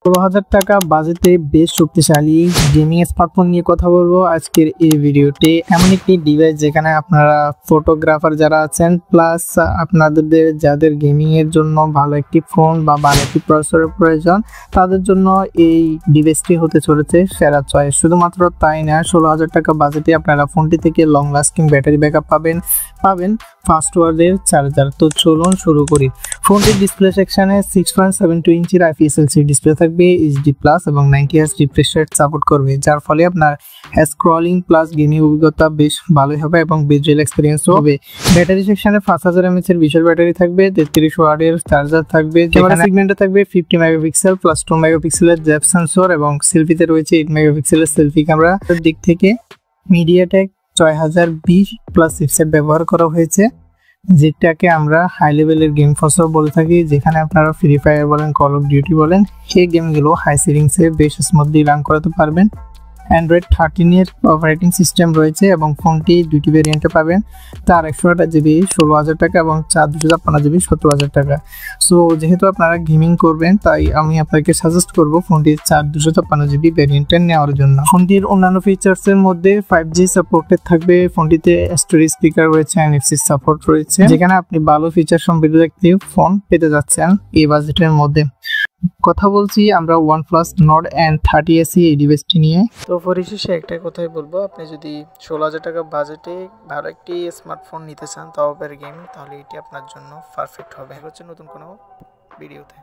16,000 টাকা বাজেটে বেশ শক্তিশালী গেমিং স্মার্টফোন নিয়ে কথা বলবো আজকের এই ভিডিওতে। এমন একটি ডিভাইস যেখানে আপনারা ফটোগ্রাফার যারা আছেন প্লাস আপনাদের যাদের গেমিং এর জন্য ভালো একটি ফোন বা ভালো একটি প্রসেসরের প্রয়োজন তাদের জন্য এই ডিভাইসটি হতে চলেছে সেরা চয়েস। শুধুমাত্র তাই না, 16,000 টাকা বাজেটে আপনারা ফোনটি থেকে লং লাস্টিং ব্যাটারি ব্যাকআপ পাবেন ফাস্ট ওয়ার্ডের চার্জার। তো চলুন শুরু করি। ফোনটির ডিসপ্লে সেকশনে 6.72 ইঞ্চির IPS LCD ডিসপ্লে থাকবে, HD+ এবং 90Hz রিফ্রেশ রেট সাপোর্ট করবে, যার ফলে আপনার স্ক্রলিং প্লাস গেমিং অভিজ্ঞতা বেশ ভালোই হবে এবং ভিজুয়াল এক্সপিরিয়েন্সও হবে। ব্যাটারি সেকশনে 5000 mAh এর বিশাল ব্যাটারি থাকবে, 33 ওয়াটের চার্জার থাকবে। ক্যামেরা সেগমেন্টে থাকবে 50 মেগাপিক্সেল প্লাস 2 মেগাপিক্সেলের ডেপথ সেন্সর এবং সেলফিতে রয়েছে 8 মেগাপিক্সেলের সেলফি ক্যামেরা। দিক থেকে মিডিয়াটেক 6020 প্লাস চিপসেট ব্যবহার করা হয়েছে, যেটাকে আমরা হাই লেভেলের গেম প্রসেসর বলে থাকি, যেখানে আপনারা ফ্রি ফায়ার বলেন, কল অফ ডিউটি বলেন, সেই গেমগুলো হাই সেটিংসে বেশ স্মুথলি রান করাতে পারবেন। অ্যান্ড্রয়েড 13 এর অপারেটিং সিস্টেম রয়েছে এবং ফোনটি দুটি ভেরিয়েন্টে পাবেন, তার 128GB 16,000 টাকা এবং 256GB 17,000 টাকা। সো যেহেতু আপনারা গেমিং করবেন তাই আমি আপনাকে সাজেস্ট করব ফোনটির 256GB ভেরিয়েন্টটা নেওয়ার জন্য। ফোনটির অন্যান্য ফিচার্সের মধ্যে 5G সাপোর্টেড থাকবে, ফোনটিতে স্টোরেজ স্পিকার রয়েছে, NFC সাপোর্ট রয়েছে, যেখানে আপনি ভালো ফিচার সমৃদ্ধ একটি ফোন পেতে যাচ্ছেন এই বাজেটের মধ্যে। কথা বলছি আমরা OnePlus Nord N30 SE এই ডিভাইসটি নিয়ে। তো পরিশেষে একটাই কথাই বলবো, আপনি যদি 16,000 টাকা বাজেটে ভালো একটি স্মার্টফোন নিতে চান তাও আবার গেমিং, তাহলে এটি আপনার জন্য পারফেক্ট হবে। হচ্ছে নতুন কোনো ভিডিওতে।